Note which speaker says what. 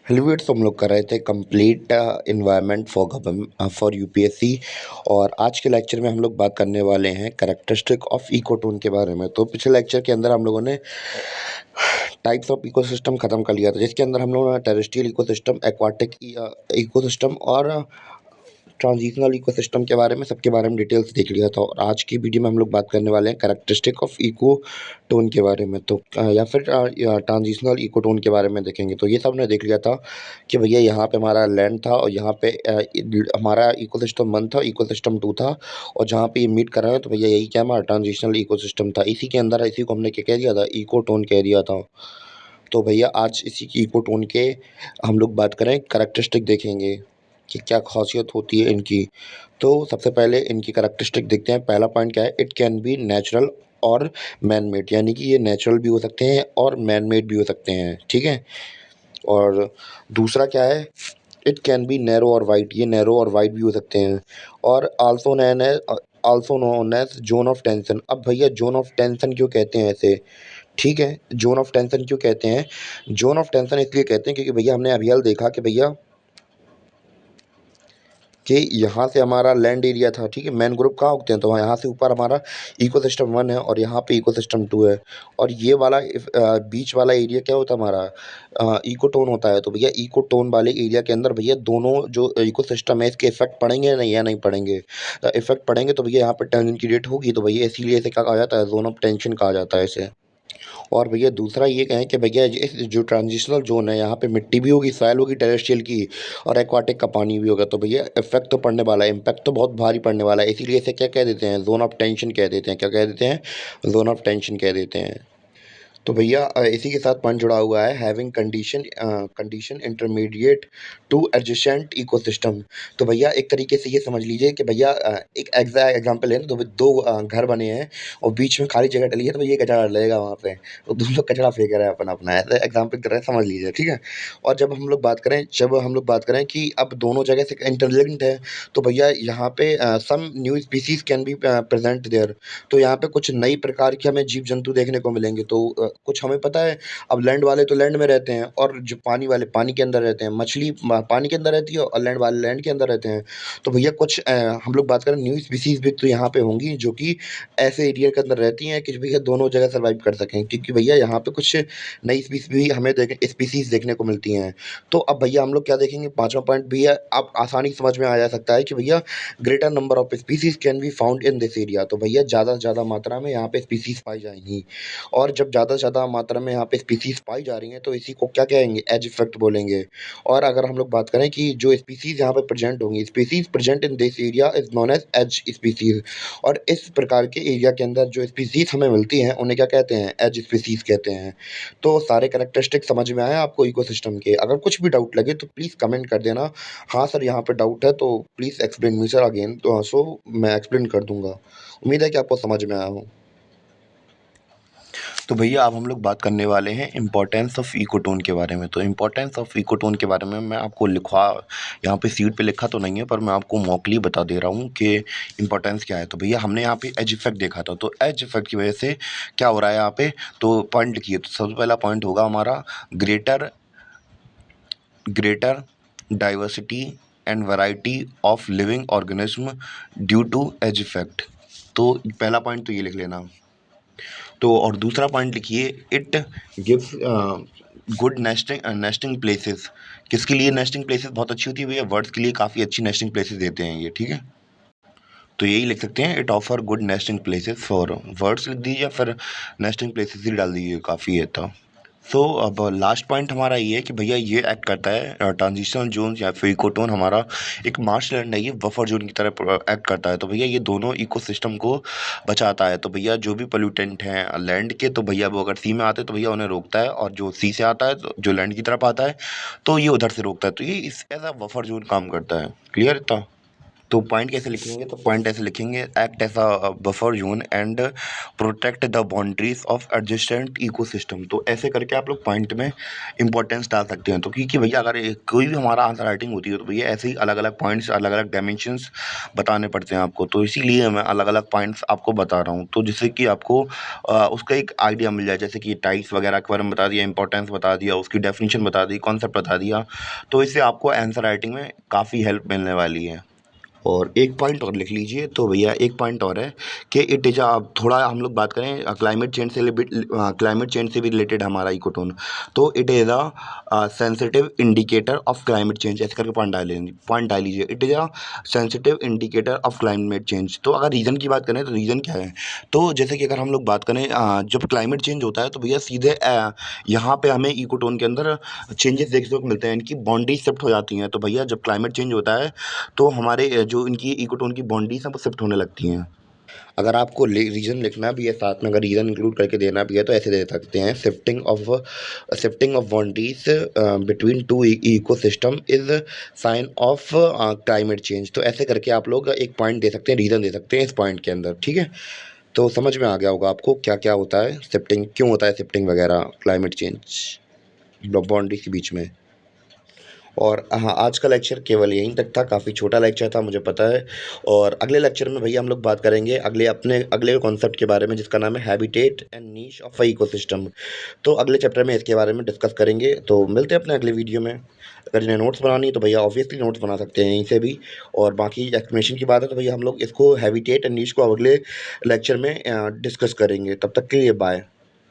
Speaker 1: हेलोविट्स हम लोग कर रहे थे कंप्लीट इन्वायरमेंट फॉर यूपीएससी। और आज के लेक्चर में हम लोग बात करने वाले हैं कैरेक्टरिस्टिक ऑफ इकोटोन के बारे में। तो पिछले लेक्चर के अंदर हम लोगों ने टाइप्स ऑफ इकोसिस्टम खत्म कर लिया था, जिसके अंदर हम लोगों ने टेरेस्ट्रियल इकोसिस्टम, एक्वाटिक इकोसिस्टम और ट्रांजिशनल इकोसिस्टम के बारे में, सबके बारे में डिटेल्स देख लिया था। और आज की वीडियो में हम लोग बात करने वाले हैं कैरेक्टरिस्टिक ऑफ इको टोन के बारे में, तो या फिर ट्रांजिशनल इको टोन के बारे में देखेंगे। तो ये सब ने देख लिया था कि भैया यहाँ पे हमारा लैंड था और यहाँ पे हमारा इकोसिस्टम 1 था, इकोसिस्टम 2 था, और जहाँ पे ये मीट कर रहा है तो भैया यही क्या हमारा ट्रांजिशनल इकोसिस्टम था। इसी के अंदर इसी को हमने क्या कह दिया था, इको टोन कह दिया था। तो भैया आज इसी की इको टोन के हम लोग बात करें, कैरेक्टरिस्टिक देखेंगे कि क्या खासियत होती है इनकी। तो सबसे पहले इनकी कैरेक्टरिस्टिक देखते हैं। पहला पॉइंट क्या है, इट कैन बी नेचुरल और मैन मेड, यानी कि ये नेचुरल भी हो सकते हैं और मैन मेड भी हो सकते हैं, ठीक है। और दूसरा क्या है, इट कैन बी नैरो और वाइट, ये नैरो और वाइट भी हो सकते हैं। और also known as zone of tension. अब भैया जोन ऑफ टेंशन क्यों कहते हैं ऐसे, ठीक है, जोन ऑफ टेंशन क्यों कहते हैं? जोन ऑफ टेंशन इसलिए कहते हैं क्योंकि भैया हमने अभी हाल देखा कि भैया कि यहाँ से हमारा लैंड एरिया था, ठीक है, मैन ग्रुप कहाँ उगते हैं, तो यहाँ से ऊपर हमारा इकोसिस्टम 1 है और यहाँ पे इकोसिस्टम 2 है। और ये वाला बीच वाला एरिया क्या होता है हमारा, इकोटोन होता है। तो भैया इकोटोन वाले एरिया के अंदर भैया दोनों जो इकोसिस्टम है इसके इफेक्ट पड़ेंगे या नहीं, या नहीं पड़ेंगे? इफेक्ट पड़ेंगे तो भैया यहाँ पर टेंशन की रेट होगी, तो भैया इसीलिए इसे क्या कहा जाता है, जोन ऑफ टेंशन कहा जाता है इसे। और भैया दूसरा ये कहें कि भैया इस जो ट्रांजिशनल जोन है यहाँ पे मिट्टी भी होगी, सॉइल होगी टेरेस्ट्रियल की, और एक्वाटिक का पानी भी होगा। तो भैया इफेक्ट तो पड़ने वाला है, इम्पैक्ट तो बहुत भारी पड़ने वाला है, इसीलिए इसे क्या कह देते हैं, जोन ऑफ टेंशन कह देते हैं। क्या कह देते हैं? जोन ऑफ टेंशन कह देते हैं। तो भैया इसी के साथ पॉइंट जुड़ा हुआ है, having condition intermediate two adjacent ecosystem. तो भैया एक तरीके से ये समझ लीजिए कि भैया एक एग्जांपल है ना, तो दो घर बने हैं और बीच में खाली जगह डली है, तो भैया कचरा डलेगा वहाँ पे, तो दोनों लोग कचरा फेंक रहे हैं अपना अपना, ऐसा एग्जाम्पल कर रहे हैं, समझ लीजिए, ठीक है। और जब हम लोग बात करें कि अब दोनों जगह से इंटरलिंक्ड है, तो भैया यहाँ पे some new species can be present there. तो यहाँ पे कुछ नई प्रकार के हमें जीव जंतु देखने को मिलेंगे। तो कुछ हमें पता है, अब लैंड वाले तो लैंड में रहते हैं और जो पानी वाले पानी के अंदर रहते हैं, मछली पानी के अंदर रहती है और लैंड वाले लैंड के अंदर रहते हैं। तो भैया कुछ हम लोग बात करें न्यू स्पीसीज भी तो यहाँ पे होंगी जो कि ऐसे एरिया के अंदर रहती हैं कि भैया दोनों जगह सर्वाइव कर सकें, क्योंकि भैया यहाँ पे कुछ नई स्पीसीज भी हमें स्पीसीज देखने को मिलती हैं। तो अब भैया हम लोग क्या देखेंगे, पांचवा पॉइंट भी है, आप आसानी से समझ में आ जा सकता है कि भैया greater number of species can be found in this area. तो भैया ज़्यादा से ज़्यादा मात्रा में यहाँ पे स्पीसीज पाई जाएंगी। और जब ज़्यादा से ज़्यादा मात्रा में यहाँ पे स्पीसीज पाई जा रही हैं तो इसी को क्या कहेंगे, एज इफेक्ट बोलेंगे। और अगर हम लोग बात करें कि जो स्पीसीज यहाँ पे प्रेजेंट होंगी, species present in this area is known as species. और इस प्रकार के एरिया के अंदर जो स्पीसीज हमें मिलती हैं उन्हें क्या कहते हैं, एज स्पीसीज कहते हैं। तो सारे कैरेक्टरिस्टिक समझ में आया आपको इकोसिस्टम के? अगर कुछ भी डाउट लगे तो प्लीज़ कमेंट कर देना, हाँ सर यहाँ पे डाउट है तो please explain me sir again, तो सो मैं एक्सप्लेन कर दूंगा। उम्मीद है कि आपको समझ में आया हो। तो भैया अब हम लोग बात करने वाले हैं इम्पोर्टेंस ऑफ इकोटोन के बारे में। तो इम्पोर्टेंस ऑफ इकोटोन के बारे में मैं आपको लिखवा, यहाँ पे सीट पे लिखा तो नहीं है पर मैं आपको मौखली बता दे रहा हूँ कि इम्पोर्टेंस क्या है। तो भैया हमने यहाँ पे एज इफेक्ट देखा था, तो एज इफेक्ट की वजह से क्या हो रहा है यहाँ पे, तो पॉइंट लिखिए। तो सबसे पहला पॉइंट होगा हमारा greater greater diversity and variety of living organism due to edge effect. तो पहला पॉइंट तो ये लिख लेना। तो और दूसरा पॉइंट लिखिए, it gives good nesting places. किसके लिए नेस्टिंग प्लेसेस बहुत अच्छी होती है भैया? बर्ड्स के लिए काफ़ी अच्छी नेस्टिंग प्लेसेस देते हैं ये, ठीक है। तो यही लिख सकते हैं, it offer good nesting places for birds लिख दीजिए या फिर नेस्टिंग प्लेसेस ही डाल दीजिए, काफ़ी है तो। सो अब लास्ट पॉइंट हमारा ये है कि भैया ये एक्ट करता है ट्रांजिशनल जोन या फिर इकोटोन हमारा एक मार्शलैंड है, ये बफर जोन की तरह एक्ट करता है। तो भैया ये दोनों इकोसिस्टम को बचाता है। तो भैया जो भी पोल्यूटेंट हैं लैंड के, तो भैया वो अगर सी में आते हैं तो भैया उन्हें रोकता है, और जो सी से आता है तो जो लैंड की तरफ आता है तो ये उधर से रोकता है। तो ये इस एज अ बफर जोन काम करता है। क्लियर इतना? तो पॉइंट कैसे लिखेंगे, तो पॉइंट ऐसे लिखेंगे, act as a buffer zone and protect the boundaries of adjacent ecosystem. तो ऐसे करके आप लोग पॉइंट में इंपॉर्टेंस डाल सकते हैं। तो क्योंकि भैया अगर कोई भी हमारा आंसर राइटिंग होती है तो भैया ऐसे ही अलग अलग पॉइंट्स, अलग अलग डायमेंशंस बताने पड़ते हैं आपको। तो इसीलिए मैं अलग अलग पॉइंट्स आपको बता रहा हूँ, तो जिससे कि आपको उसका एक आइडिया मिल जाए। जैसे कि टाइप्स वगैरह के बारे में बता दिया, इंपॉर्टेंस बता दिया, उसकी डेफिनेशन बता दी, कॉन्सेप्ट बता दिया। तो इससे आपको आंसर राइटिंग में काफ़ी हेल्प मिलने वाली है। और एक पॉइंट और लिख लीजिए, तो भैया एक पॉइंट और है कि इट इज़ अब थोड़ा हम लोग बात करें क्लाइमेट चेंज से क्लाइमेट चेंज से भी रिलेटेड हमारा इकोटोन। तो it is a sensitive indicator of climate change, ऐसे करके पॉइंट डाल लीजिए, it is a sensitive indicator of climate change. तो अगर रीज़न की बात करें तो रीज़न क्या है, तो जैसे कि अगर हम लोग बात करें जब क्लाइमेट चेंज होता है तो भैया सीधे यहाँ पे हमें इकोटोन के अंदर चेंजेस देखने को मिलते हैं, इनकी बाउंड्री शिफ्ट हो जाती हैं। तो भैया जब क्लाइमेट चेंज होता है तो हमारे जो इनकी इकोटोन की बाउंड्रीज हैं वो शिफ्ट होने लगती हैं। अगर आपको रीजन लिखना भी है साथ में, अगर रीजन इंक्लूड करके देना भी है तो ऐसे दे सकते हैं, shifting of boundaries between two ecosystem is sine of climate change. तो ऐसे करके आप लोग एक पॉइंट दे सकते हैं, रीजन दे सकते हैं इस पॉइंट के अंदर। ठीक है, तो समझ में आ गया होगा आपको क्या क्या होता है शिफ्टिंग, क्यों होता है शिफ्टिंग वगैरह क्लाइमेट चेंज बाउंड्री के बीच में। और हाँ, आज का लेक्चर केवल यहीं तक था, काफ़ी छोटा लेक्चर था मुझे पता है। और अगले लेक्चर में भैया हम लोग बात करेंगे अगले कॉन्सेप्ट के बारे में, जिसका नाम है habitat and niche of a ecosystem. तो अगले चैप्टर में इसके बारे में डिस्कस करेंगे। तो मिलते हैं अपने अगले वीडियो में। अगर जिन्हें नोट्स बनानी है तो भैया ऑब्वियसली नोट्स बना सकते हैं यहीं से भी। और बाकी एक्सप्लेनेशन की बात है तो भैया हम लोग इसको हैबिटेट एंड नीश को अगले लेक्चर में डिस्कस करेंगे। तब तक के लिए बाय।